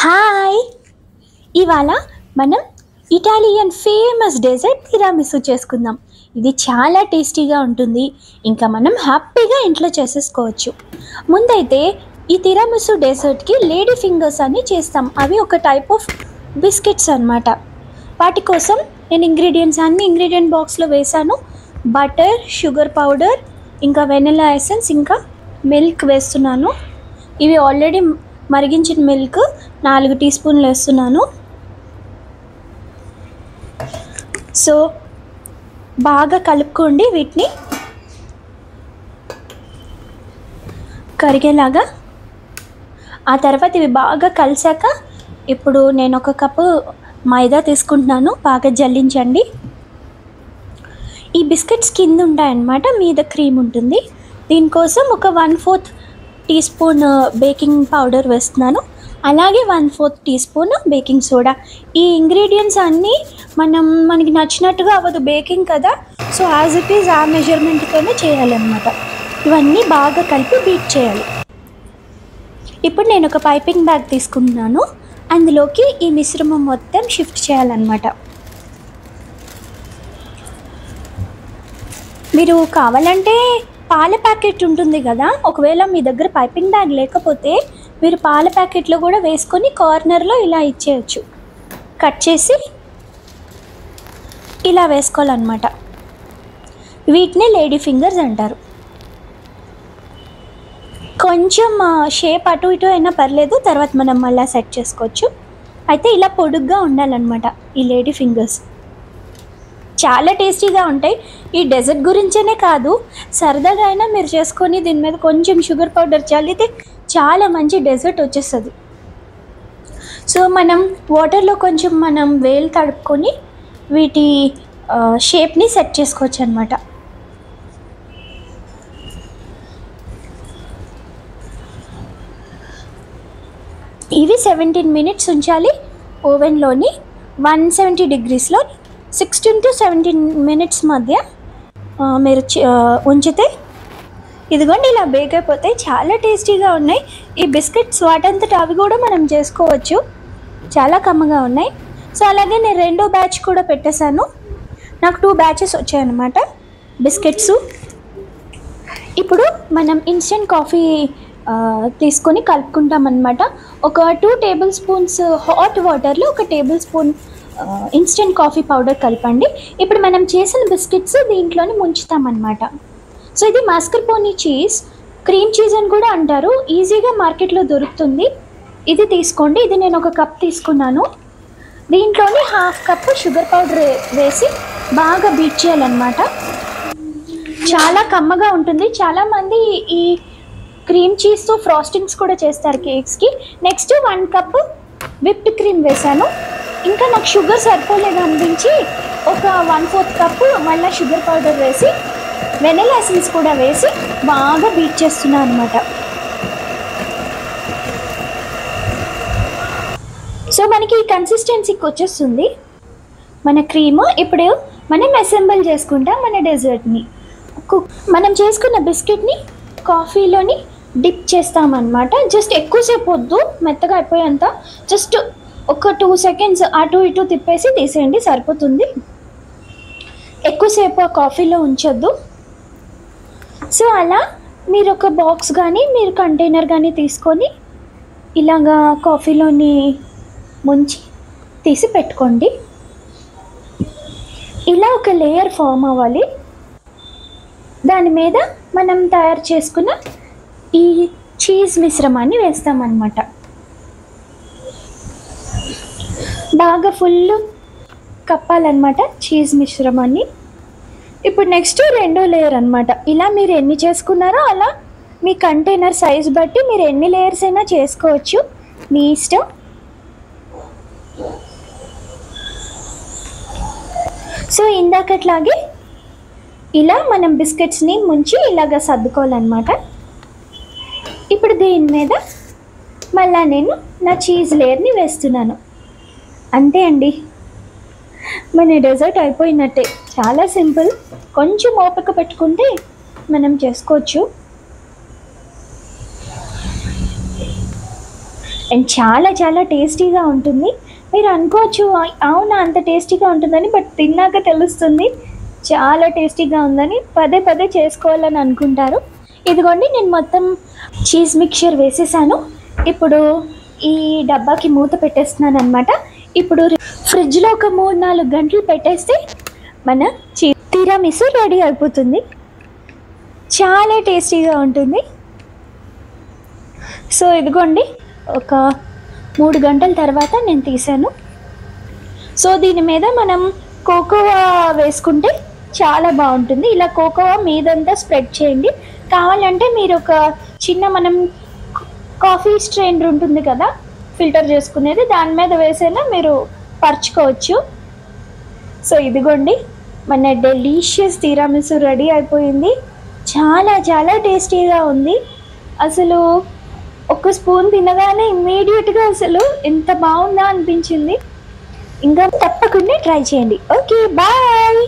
Hi, ఇవాళ మనం Italian famous dessert తిరామిసు చేసుకుందాం. ఇది చాలా టేస్టీగా ఉంటుంది, ఇంకా మనం హ్యాపీగా ఇంట్లో చేసేసుకోవచ్చు. ముందైతే ఈ తిరామిసు డెజర్ట్కి లేడీ ఫింగర్స్ అని చేస్తాం. అవి ఒక టైప్ ఆఫ్ బిస్కెట్స్ అన్నమాట. వాటి కోసం నేను అన్ని ఇంగ్రీడియంట్ బాక్స్లో వేసాను. బటర్, షుగర్ పౌడర్, ఇంకా వెనిలా ఎసెన్స్, ఇంకా మిల్క్ వేస్తున్నాను. ఇవి ఆల్రెడీ మరిగించిన మిల్క్ 4 టీ స్పూన్లు వేస్తున్నాను. సో బాగా కలుపుకోండి, వీటిని కరిగేలాగా. ఆ తర్వాత ఇవి బాగా కలిసాక ఇప్పుడు నేను 1 కప్పు మైదా తీసుకుంటున్నాను. బాగా జల్లించండి. ఈ బిస్కెట్స్ కింద ఉంటాయన్నమాట, మీద క్రీమ్ ఉంటుంది. దీనికోసం ఒక 1/4 టీ స్పూన్ బేకింగ్ పౌడర్ వేస్తున్నాను. అలాగే 1/4 టీ స్పూన్ బేకింగ్ సోడా. ఈ ఇంగ్రీడియంట్స్ అన్నీ మనకి నచ్చినట్టుగా అవ్వదు, బేకింగ్ కదా, సో యాజ్ ఇట్ ఈజ్ ఆ మెజర్మెంట్తోనే చేయాలన్నమాట. ఇవన్నీ బాగా కలిపి బీట్ చేయాలి. ఇప్పుడు నేను ఒక పైపింగ్ బ్యాగ్ తీసుకుంటున్నాను. అందులోకి ఈ మిశ్రమం మొత్తం షిఫ్ట్ చేయాలన్నమాట. మీరు కావాలంటే పాల ప్యాకెట్ ఉంటుంది కదా, ఒకవేళ మీ దగ్గర పైపింగ్ బ్యాగ్ లేకపోతే మీరు పాల ప్యాకెట్లో కూడా వేసుకొని కార్నర్లో ఇలా ఇచ్చేయచ్చు. కట్ చేసి ఇలా వేసుకోవాలన్నమాట. వీటిని లేడీ ఫింగర్స్ అంటారు. కొంచెం షేప్ అటు ఇటు అయినా పర్లేదు, తర్వాత మనం మళ్ళీ సెట్ చేసుకోవచ్చు. అయితే ఇలా పొడుగ్గా ఉండాలన్నమాట ఈ లేడీ ఫింగర్స్. చాలా టేస్టీగా ఉంటాయి. ఈ డెజర్ట్ గురించేనే కాదు, సరదాగా అయినా మీరు చేసుకొని దీని మీద కొంచెం షుగర్ పౌడర్ చల్లితే చాలా మంచి డెజర్ట్ వచ్చేస్తుంది. సో మనం వాటర్లో కొంచెం వేలు తడుపుకొని వీటి షేప్ని సెట్ చేసుకోవచ్చు అన్నమాట. ఇవి 17 మినిట్స్ ఉంచాలి ఓవెన్లోని 170 డిగ్రీస్లో. 16 to 17 మినిట్స్ మధ్య మీరు ఉంచితే ఇదిగోండి ఇలా బేక్ అయిపోతాయి. చాలా టేస్టీగా ఉన్నాయి ఈ బిస్కెట్స్. వాటంతట అవి కూడా మనం చేసుకోవచ్చు, చాలా కమ్మగా ఉన్నాయి. సో అలాగే నేను 2వ బ్యాచ్ కూడా పెట్టేశాను. నాకు 2 బ్యాచెస్ వచ్చాయన్నమాట బిస్కెట్స్. ఇప్పుడు మనం ఇన్స్టెంట్ కాఫీ తీసుకొని కలుపుకుంటాం అన్నమాట. ఒక 2 టేబుల్ స్పూన్స్ హాట్ వాటర్లో 1 table spoon instant coffee powder కలపండి. ఇప్పుడు మనం చేసిన బిస్కెట్స్ దీంట్లోని ముంచుతామన్నమాట. సో ఇది మాస్కర్పోనీ చీజ్, క్రీమ్ చీజ్ అని కూడా అంటారు. ఈజీగా మార్కెట్లో దొరుకుతుంది. ఇది తీసుకోండి. ఇది నేను 1 కప్ తీసుకున్నాను. దీంట్లోని 1/2 కప్పు షుగర్ పౌడర్ వేసి బాగా బీట్ చేయాలన్నమాట. చాలా కమ్మగా ఉంటుంది. చాలామంది ఈ క్రీమ్ చీజ్తో ఫ్రాస్టింగ్స్ కూడా చేస్తారు కేక్స్కి. నెక్స్ట్ 1 కప్పు విప్డ్ క్రీమ్ వేసాను. ఇంకా నాకు షుగర్ సరిపోలేదు అనిపించి ఒక 1/4 కప్పు మళ్ళీ షుగర్ పౌడర్ వేసి వెనిలా ఎసెన్స్ కూడా వేసి బాగా బీట్ చేస్తున్నాను అనమాట. సో మనకి ఈ కన్సిస్టెన్సీకి వచ్చేస్తుంది మన క్రీమ్. ఇప్పుడు మనం అసెంబుల్ చేసుకుంటాం మన డెజర్ట్ని. మనం చేసుకున్న బిస్కెట్ని కాఫీలోని డిప్ చేస్తామన్నమాట. జస్ట్ ఎక్కువసేపు వద్దు, మెత్తగా అయిపోయేంత, జస్ట్ ఒక 2 సెకండ్స్ అటు ఇటు తిప్పేసి తీసేయండి, సరిపోతుంది. ఎక్కువసేపు ఆ కాఫీలో ఉంచొద్దు. సో అలా మీరు ఒక బాక్స్ కానీ మీరు కంటైనర్ కానీ తీసుకొని ఇలాగా కాఫీలోని ముంచి తీసి పెట్టుకోండి. ఇలా ఒక లేయర్ ఫామ్ అవ్వాలి. దాని మీద మనం తయారు చేసుకున్న ఈ చీజ్ మిశ్రమాన్ని వేస్తామన్నమాట. బాగా ఫుల్ కప్పాలన్నమాట చీజ్ మిశ్రమాన్ని. ఇప్పుడు నెక్స్ట్ 2వ లేయర్ అన్నమాట. ఇలా మీరు ఎన్ని చేసుకున్నారో అలా మీ కంటైనర్ సైజ్ బట్టి మీరు ఎన్ని లేయర్స్ అయినా చేసుకోవచ్చు, మీ ఇష్టం. సో ఇందాకట్లాగే ఇలా మనం బిస్కెట్స్ని ముంచి ఇలాగ సర్దుకోవాలన్నమాట. ఇప్పుడు దీని మీద మళ్ళీ నేను నా చీజ్ లేయర్ని వేస్తున్నాను. అంతే అండి, మన డెజర్ట్ అయిపోయినట్టే. చాలా సింపుల్, కొంచెం ఓపిక పెట్టుకుంటే మనం చేసుకోవచ్చు. అండ్ చాలా చాలా టేస్టీగా ఉంటుంది. మీరు అనుకోవచ్చు అవునా అంత టేస్టీగా ఉంటుందని, బట్ తిన్నాక తెలుస్తుంది చాలా టేస్టీగా ఉందని. పదే పదే చేసుకోవాలని అనుకుంటారు. ఇదిగోండి నేను మొత్తం చీజ్ మిక్చర్ వేసేసాను. ఇప్పుడు ఈ డబ్బాకి మూత పెట్టేస్తున్నాను అనమాట. ఇప్పుడు ఫ్రిడ్జ్లో ఒక 3-4 గంటలు పెట్టేస్తే మన తిరామిసు రెడీ అయిపోతుంది. చాలా టేస్టీగా ఉంటుంది. సో ఇదిగోండి ఒక 3 గంటల తర్వాత నేను తీసాను. సో దీని మీద మనం కోకోవా వేసుకుంటే చాలా బాగుంటుంది. ఇలా కోకోవా మీదంతా స్ప్రెడ్ చేయండి. కావాలంటే మీరు ఒక చిన్న మనం కాఫీ స్ట్రెయినర్ ఉంటుంది కదా, ఫిల్టర్ చేసుకునేది, దాని మీద వేసైనా మీరు పరుచుకోవచ్చు. సో ఇదిగోండి మన డెలీషియస్ తిరామిసు రెడీ అయిపోయింది. చాలా చాలా టేస్టీగా ఉంది. అసలు ఒక స్పూన్ తినగానే ఇమ్మీడియట్గా అసలు ఎంత బాగుందా అనిపించింది. ఇంకా తప్పకుండా ట్రై చేయండి. Okay bye.